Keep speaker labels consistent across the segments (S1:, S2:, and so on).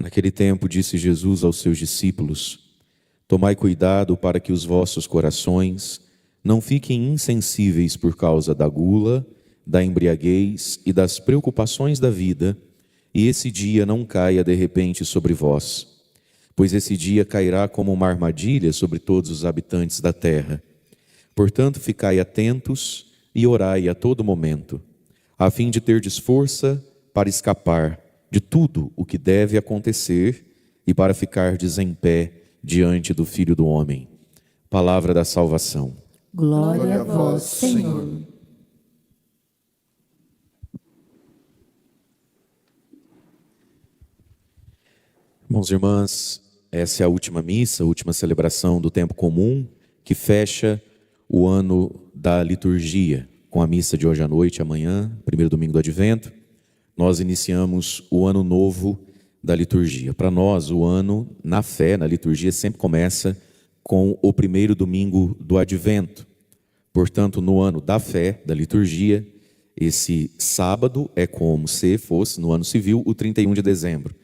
S1: Naquele tempo disse Jesus aos seus discípulos: Tomai cuidado para que os vossos corações não fiquem insensíveis por causa da gula, da embriaguez e das preocupações da vida, e esse dia não caia de repente sobre vós. Pois esse dia cairá como uma armadilha sobre todos os habitantes da terra. Portanto, ficai atentos e orai a todo momento, a fim de terdes força para escapar de tudo o que deve acontecer e para ficardes em pé diante do Filho do Homem. Palavra da salvação.
S2: Glória a vós, Senhor.
S1: Irmãos e irmãs, essa é a última missa, a última celebração do tempo comum, que fecha o ano da liturgia. Com a missa de hoje à noite, amanhã, primeiro domingo do Advento, nós iniciamos o ano novo da liturgia. Para nós, o ano, na fé, na liturgia, sempre começa com o primeiro domingo do Advento. Portanto, no ano da fé, da liturgia, esse sábado é como se fosse, no ano civil, o 31 de dezembro.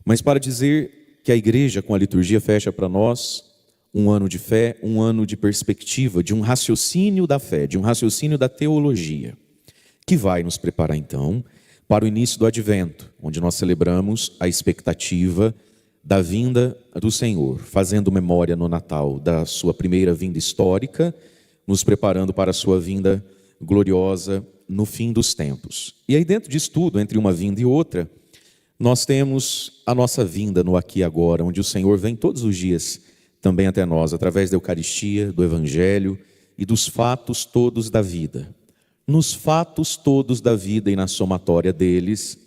S1: Mas para dizer que a igreja com a liturgia fecha para nós um ano de fé, um ano de perspectiva, de um raciocínio da fé, de um raciocínio da teologia, que vai nos preparar então para o início do Advento, onde nós celebramos a expectativa da vinda do Senhor, fazendo memória no Natal da sua primeira vinda histórica, nos preparando para a sua vinda gloriosa no fim dos tempos. E aí dentro disso tudo, entre uma vinda e outra, nós temos a nossa vinda no aqui e agora, onde o Senhor vem todos os dias também até nós, através da Eucaristia, do Evangelho e dos fatos todos da vida. Nos fatos todos da vida e na somatória deles,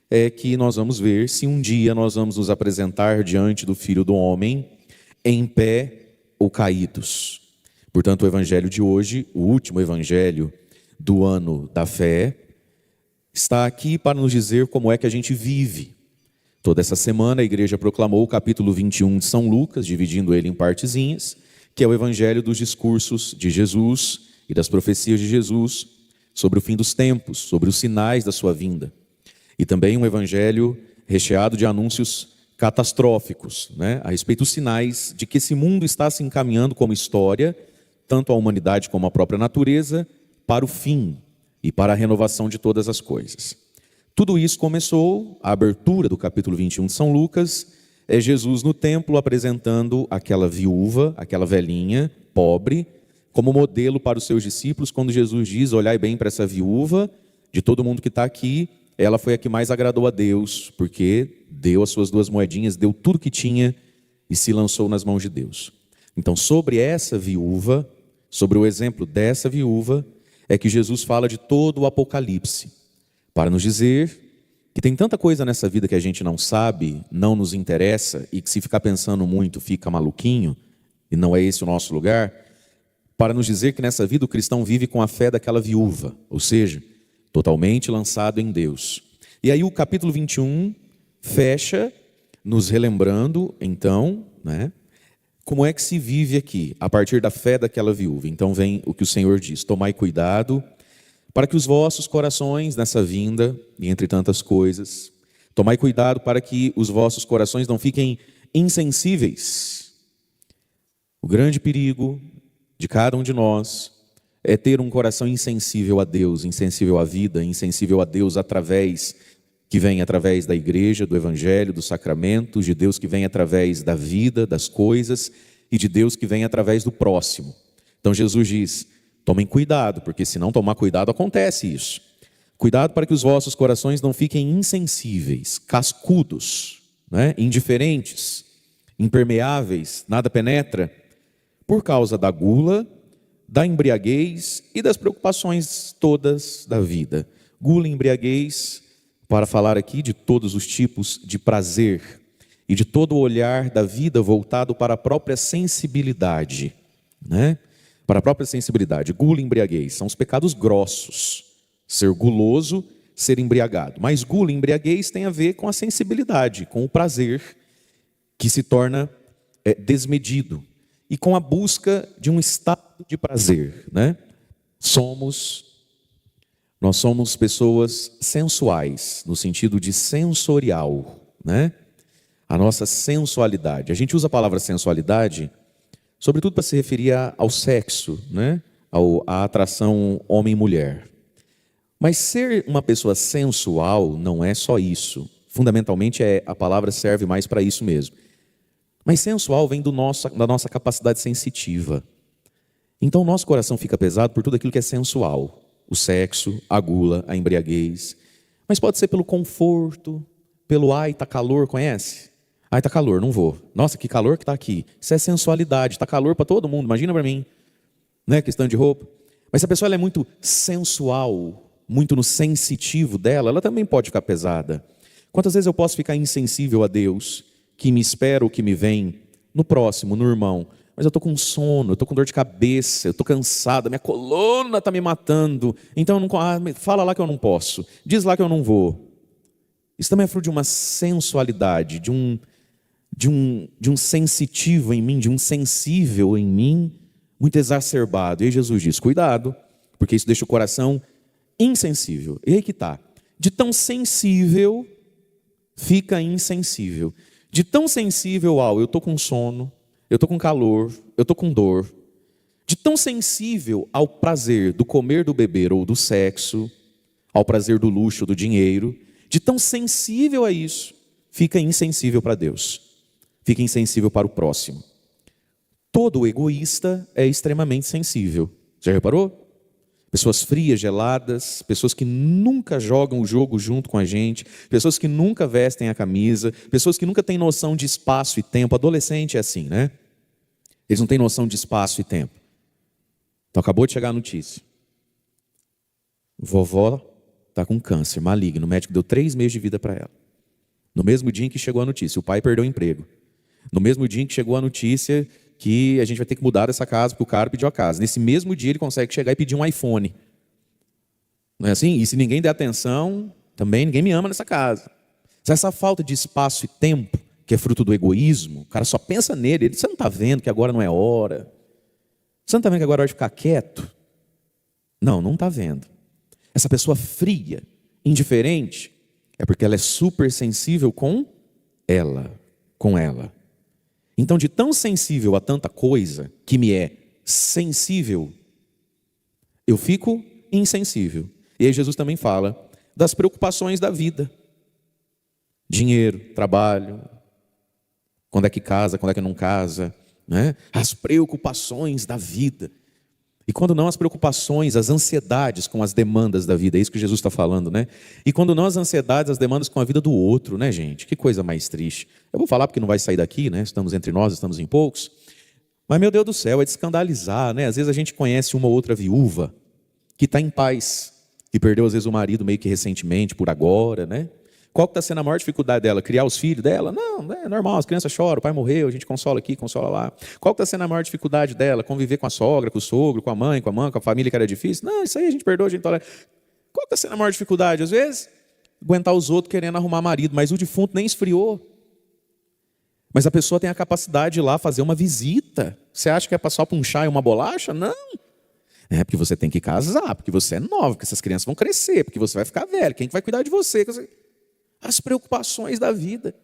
S1: é que nós vamos ver se um dia nós vamos nos apresentar diante do Filho do Homem, em pé ou caídos. Portanto, o Evangelho de hoje, o último Evangelho do ano da fé, está aqui para nos dizer como é que a gente vive. Toda essa semana a igreja proclamou o capítulo 21 de São Lucas, dividindo ele em partezinhas, que é o evangelho dos discursos de Jesus e das profecias de Jesus sobre o fim dos tempos, sobre os sinais da sua vinda. E também um evangelho recheado de anúncios catastróficos, a respeito dos sinais de que esse mundo está se encaminhando como história, tanto a humanidade como a própria natureza, para o fim e para a renovação de todas as coisas. Tudo isso começou, a abertura do capítulo 21 de São Lucas, é Jesus no templo apresentando aquela viúva, aquela velhinha, pobre, como modelo para os seus discípulos, quando Jesus diz: olhai bem para essa viúva, de todo mundo que está aqui, ela foi a que mais agradou a Deus, porque deu as suas 2 moedinhas, deu tudo que tinha e se lançou nas mãos de Deus. Então, sobre essa viúva, sobre o exemplo dessa viúva, é que Jesus fala de todo o Apocalipse, para nos dizer que tem tanta coisa nessa vida que a gente não sabe, não nos interessa, e que se ficar pensando muito fica maluquinho, e não é esse o nosso lugar, para nos dizer que nessa vida o cristão vive com a fé daquela viúva, ou seja, totalmente lançado em Deus. E aí o capítulo 21 fecha nos relembrando, então, como é que se vive aqui, a partir da fé daquela viúva. Então vem o que o Senhor diz: tomai cuidado para que os vossos corações nessa vinda, e entre tantas coisas, tomai cuidado para que os vossos corações não fiquem insensíveis. O grande perigo de cada um de nós é ter um coração insensível a Deus, insensível à vida, insensível a Deus que vem através da igreja, do evangelho, dos sacramentos, de Deus que vem através da vida, das coisas, e de Deus que vem através do próximo. Então Jesus diz: tomem cuidado, porque se não tomar cuidado acontece isso. Cuidado para que os vossos corações não fiquem insensíveis, cascudos, indiferentes, impermeáveis, nada penetra, por causa da gula, da embriaguez e das preocupações todas da vida. Gula e embriaguez, para falar aqui de todos os tipos de prazer e de todo o olhar da vida voltado para a própria sensibilidade, Para a própria sensibilidade. Gula e embriaguez são os pecados grossos. Ser guloso, ser embriagado. Mas gula e embriaguez tem a ver com a sensibilidade, com o prazer que se torna desmedido e com a busca de um estado de prazer, Nós somos pessoas sensuais, no sentido de sensorial, a nossa sensualidade. A gente usa a palavra sensualidade, sobretudo para se referir ao sexo, né? À atração homem-mulher. Mas ser uma pessoa sensual não é só isso. Fundamentalmente, a palavra serve mais para isso mesmo. Mas sensual vem da nossa capacidade sensitiva. Então, o nosso coração fica pesado por tudo aquilo que é sensual. O sexo, a gula, a embriaguez. Mas pode ser pelo conforto, pelo ai, tá calor, conhece? Ai, tá calor, não vou. Nossa, que calor que tá aqui. Isso é sensualidade, tá calor para todo mundo, imagina para mim. Né, questão de roupa. Mas se a pessoa ela é muito sensual, muito no sensitivo dela, ela também pode ficar pesada. Quantas vezes eu posso ficar insensível a Deus, que me espera o que me vem, no próximo, no irmão, mas eu estou com sono, eu estou com dor de cabeça, eu estou cansado, minha coluna está me matando, então eu não, fala lá que eu não posso, diz lá que eu não vou. Isso também é fruto de uma sensualidade, de um sensitivo em mim, de um sensível em mim, muito exacerbado. E aí Jesus diz, cuidado, porque isso deixa o coração insensível. E aí que está. De tão sensível, fica insensível. De tão sensível ao, eu estou com sono, eu estou com calor, eu estou com dor. De tão sensível ao prazer do comer, do beber ou do sexo, ao prazer do luxo, do dinheiro, de tão sensível a isso, fica insensível para Deus. Fica insensível para o próximo. Todo egoísta é extremamente sensível. Já reparou? Pessoas frias, geladas, pessoas que nunca jogam o jogo junto com a gente, pessoas que nunca vestem a camisa, pessoas que nunca têm noção de espaço e tempo. Adolescente é assim, né? Eles não têm noção de espaço e tempo. Então acabou de chegar a notícia. Vovó está com câncer maligno, o médico deu 3 meses de vida para ela. No mesmo dia em que chegou a notícia, o pai perdeu o emprego. No mesmo dia em que chegou a notícia que a gente vai ter que mudar dessa casa porque o cara pediu a casa. Nesse mesmo dia ele consegue chegar e pedir um iPhone. Não é assim? E se ninguém der atenção, também ninguém me ama nessa casa. Essa falta de espaço e tempo, que é fruto do egoísmo, o cara só pensa nele. Você não está vendo que agora não é hora? Você não está vendo que agora é hora de ficar quieto? Não, não está vendo. Essa pessoa fria, indiferente, é porque ela é super sensível com ela. Então, de tão sensível a tanta coisa que me é sensível, eu fico insensível. E aí Jesus também fala das preocupações da vida. Dinheiro, trabalho, quando é que casa, quando é que não casa, né? As preocupações da vida. E quando não, as preocupações, as ansiedades com as demandas da vida, é isso que Jesus está falando, né? E quando não, as ansiedades, as demandas com a vida do outro, né, gente? Que coisa mais triste. Eu vou falar porque não vai sair daqui, né? Estamos entre nós, estamos em poucos. Mas, meu Deus do céu, é de escandalizar, né? Às vezes a gente conhece uma ou outra viúva que está em paz, que perdeu às vezes o marido meio que recentemente, por agora, né? Qual que está sendo a maior dificuldade dela? Criar os filhos dela? Não, é normal, as crianças choram, o pai morreu, a gente consola aqui, consola lá. Qual que está sendo a maior dificuldade dela? Conviver com a sogra, com o sogro, com a mãe, com a família que era difícil? Não, isso aí a gente perdoa, a gente tolera. Qual que está sendo a maior dificuldade? Às vezes, aguentar os outros querendo arrumar marido, mas o defunto nem esfriou. Mas a pessoa tem a capacidade de ir lá fazer uma visita. Você acha que é só para um chá e uma bolacha? Não. É porque você tem que casar, porque você é nova, porque essas crianças vão crescer, porque você vai ficar velho. Quem que vai cuidar de você? As preocupações da vida,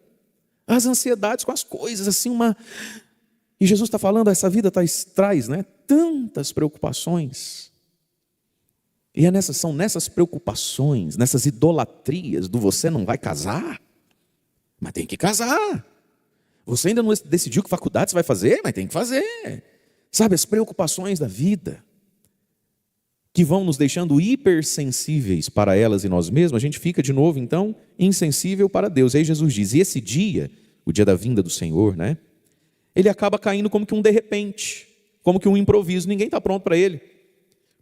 S1: as ansiedades com as coisas, assim E Jesus está falando, essa vida traz, né, tantas preocupações. E são nessas preocupações, nessas idolatrias do você não vai casar, mas tem que casar. Você ainda não decidiu que faculdade você vai fazer, mas tem que fazer. Sabe, as preocupações da vida, que vão nos deixando hipersensíveis para elas e nós mesmos, a gente fica de novo, então, insensível para Deus. E aí Jesus diz, e esse dia, o dia da vinda do Senhor, né? Ele acaba caindo como que um de repente, como que um improviso, ninguém está pronto para ele.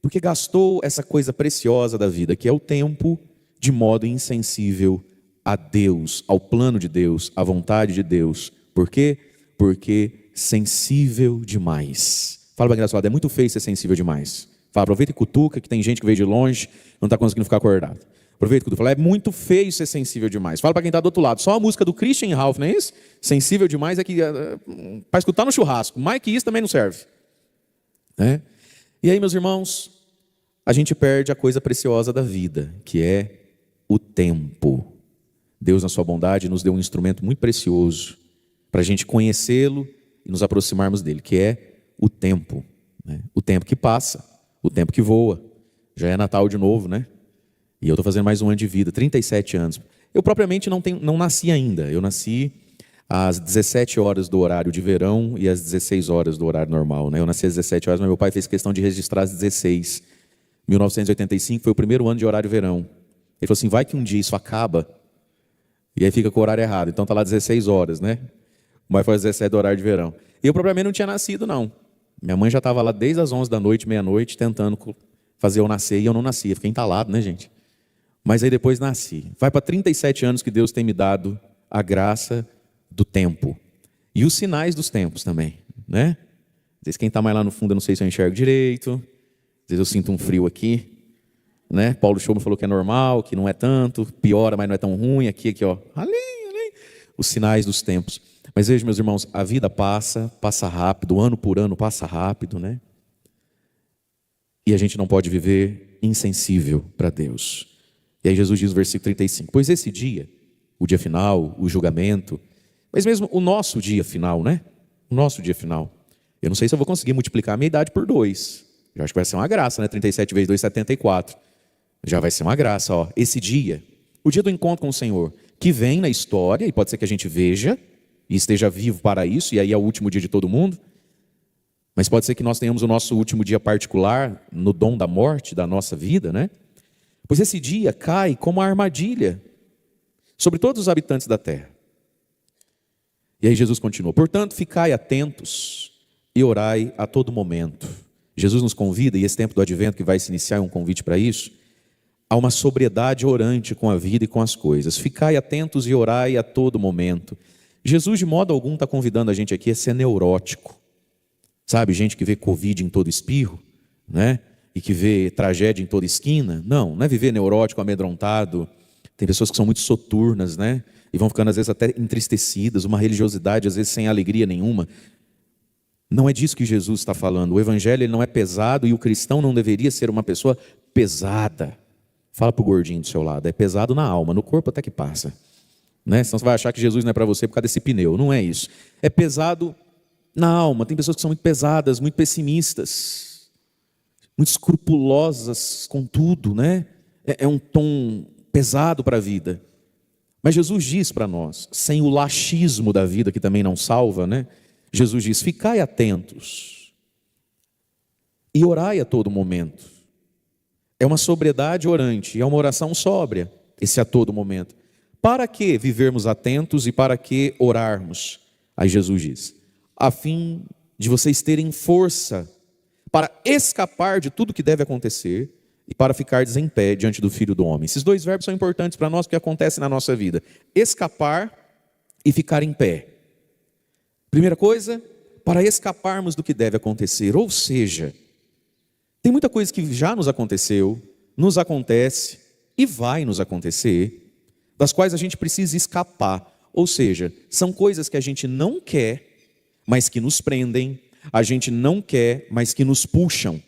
S1: Porque gastou essa coisa preciosa da vida, que é o tempo, de modo insensível a Deus, ao plano de Deus, à vontade de Deus. Por quê? Porque sensível demais. Fala para quem está do lado, é muito feio ser sensível demais. Fala, aproveita e cutuca, que tem gente que veio de longe, não está conseguindo ficar acordado. Aproveita e cutuca. Fala, é muito feio ser sensível demais. Fala para quem está do outro lado. Só a música do Christian Ralph, não é isso? Sensível demais é que para escutar no churrasco. Mais que isso também não serve. Né? E aí, meus irmãos, a gente perde a coisa preciosa da vida, que é o tempo. Deus, na sua bondade, nos deu um instrumento muito precioso para a gente conhecê-lo e nos aproximarmos dele, que é o tempo, né? O tempo que passa, o tempo que voa. Já é Natal de novo, né? E eu estou fazendo mais um ano de vida, 37 anos. Eu propriamente não nasci ainda. Eu nasci às 17 horas do horário de verão e às 16 horas do horário normal, né? Eu nasci às 17 horas, mas meu pai fez questão de registrar às 16. 1985 foi o primeiro ano de horário verão. Ele falou assim, vai que um dia isso acaba e aí fica com o horário errado. Então está lá 16 horas, né? Mas foi às 17 do horário de verão. E eu propriamente não tinha nascido, não. Minha mãe já estava lá desde as 11 da noite, meia-noite, tentando fazer eu nascer, e eu não nascia. Fiquei entalado, né, gente? Mas aí depois nasci. Vai para 37 anos que Deus tem me dado a graça do tempo. E os sinais dos tempos também, né? Às vezes quem está mais lá no fundo, eu não sei se eu enxergo direito. Às vezes eu sinto um frio aqui, né? Paulo Schumann falou que é normal, que não é tanto. Piora, mas não é tão ruim. Aqui, ó. Ali. Os sinais dos tempos. Mas veja, meus irmãos, a vida passa rápido. Ano por ano passa rápido, né? E a gente não pode viver insensível para Deus. E aí Jesus diz no versículo 35, pois esse dia, o dia final, o julgamento, mas mesmo o nosso dia final, né? O nosso dia final. Eu não sei se eu vou conseguir multiplicar a minha idade por 2. Eu acho que vai ser uma graça, né? 37 vezes 2, 74. Já vai ser uma graça, ó. Esse dia, o dia do encontro com o Senhor, que vem na história, e pode ser que a gente veja, e esteja vivo para isso, e aí é o último dia de todo mundo. Mas pode ser que nós tenhamos o nosso último dia particular no dom da morte da nossa vida, né? Pois esse dia cai como uma armadilha sobre todos os habitantes da terra. E aí Jesus continua, portanto, ficai atentos e orai a todo momento. Jesus nos convida, e esse tempo do advento que vai se iniciar é um convite para isso, a uma sobriedade orante com a vida e com as coisas. Ficai atentos e orai a todo momento. Jesus, de modo algum, está convidando a gente aqui a ser neurótico. Sabe, gente que vê Covid em todo espirro, né? E que vê tragédia em toda esquina. Não é viver neurótico, amedrontado. Tem pessoas que são muito soturnas, né? E vão ficando às vezes até entristecidas, uma religiosidade às vezes sem alegria nenhuma. Não é disso que Jesus está falando. O evangelho ele não é pesado e o cristão não deveria ser uma pessoa pesada. Fala para o gordinho do seu lado, é pesado na alma, no corpo até que passa, né? Senão você vai achar que Jesus não é para você por causa desse pneu. Não é isso. É pesado na alma. Tem pessoas que são muito pesadas, muito pessimistas, muito escrupulosas com tudo, né? É um tom pesado para a vida. Mas Jesus diz para nós, sem o laxismo da vida que também não salva, né? Jesus diz, ficai atentos e orai a todo momento. É uma sobriedade orante, é uma oração sóbria, esse a todo momento. Para que vivermos atentos e para que orarmos? Aí Jesus diz, a fim de vocês terem força para escapar de tudo que deve acontecer e para ficardes em pé diante do Filho do Homem. Esses dois verbos são importantes para nós porque acontecem na nossa vida. Escapar e ficar em pé. Primeira coisa, para escaparmos do que deve acontecer, ou seja, tem muita coisa que já nos aconteceu, nos acontece e vai nos acontecer, das quais a gente precisa escapar. Ou seja, são coisas que a gente não quer, mas que nos prendem, a gente não quer, mas que nos puxam.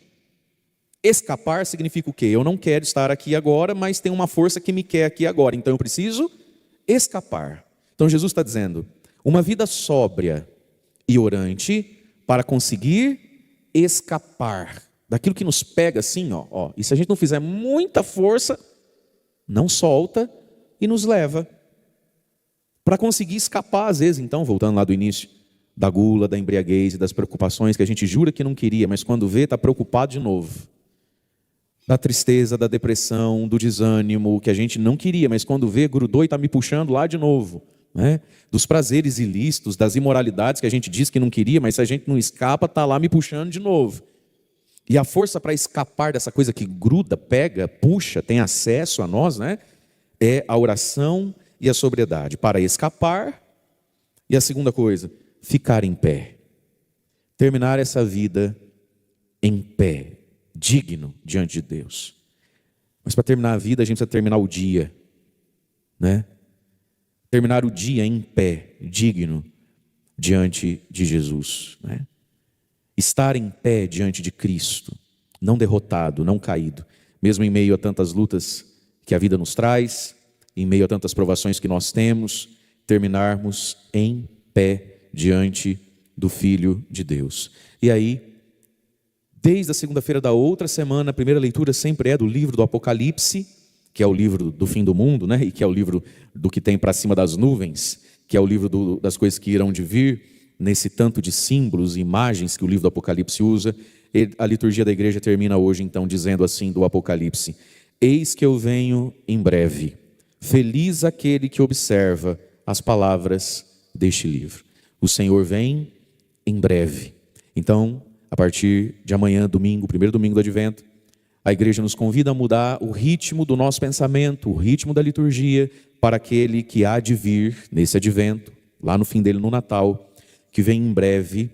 S1: Escapar significa o quê? Eu não quero estar aqui agora, mas tem uma força que me quer aqui agora, então eu preciso escapar. Então Jesus está dizendo, uma vida sóbria e orante para conseguir escapar daquilo que nos pega assim, ó. E se a gente não fizer muita força, não solta e nos leva. Para conseguir escapar, às vezes, então, voltando lá do início, da gula, da embriaguez e das preocupações que a gente jura que não queria, mas quando vê, está preocupado de novo. Da tristeza, da depressão, do desânimo, que a gente não queria, mas quando vê, grudou e está me puxando lá de novo. Né? Dos prazeres ilícitos, das imoralidades que a gente diz que não queria, mas se a gente não escapa, está lá me puxando de novo. E a força para escapar dessa coisa que gruda, pega, puxa, tem acesso a nós, né? É a oração e a sobriedade. Para escapar, e a segunda coisa, ficar em pé. Terminar essa vida em pé, digno diante de Deus. Mas para terminar a vida, a gente precisa terminar o dia, né? Terminar o dia em pé, digno diante de Jesus, né? Estar em pé diante de Cristo, não derrotado, não caído, mesmo em meio a tantas lutas que a vida nos traz, em meio a tantas provações que nós temos, terminarmos em pé diante do Filho de Deus. E aí, desde a segunda-feira da outra semana, a primeira leitura sempre é do livro do Apocalipse, que é o livro do fim do mundo, né? E que é o livro do que tem para cima das nuvens, que é o livro das coisas que irão de vir, nesse tanto de símbolos e imagens que o livro do Apocalipse usa. A liturgia da igreja termina hoje, então, dizendo assim do Apocalipse: eis que eu venho em breve, feliz aquele que observa as palavras deste livro. O Senhor vem em breve. Então, a partir de amanhã, domingo, primeiro domingo do Advento, a igreja nos convida a mudar o ritmo do nosso pensamento, o ritmo da liturgia, para aquele que há de vir nesse Advento, lá no fim dele, no Natal, que vem em breve,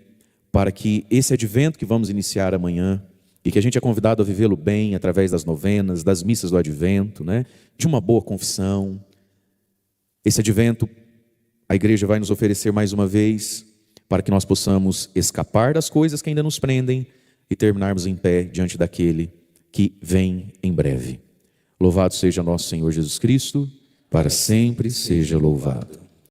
S1: para que esse Advento que vamos iniciar amanhã, e que a gente é convidado a vivê-lo bem através das novenas, das missas do Advento, né? De uma boa confissão. Esse Advento, a igreja vai nos oferecer mais uma vez, para que nós possamos escapar das coisas que ainda nos prendem e terminarmos em pé diante daquele que vem em breve. Louvado seja nosso Senhor Jesus Cristo, para sempre seja louvado.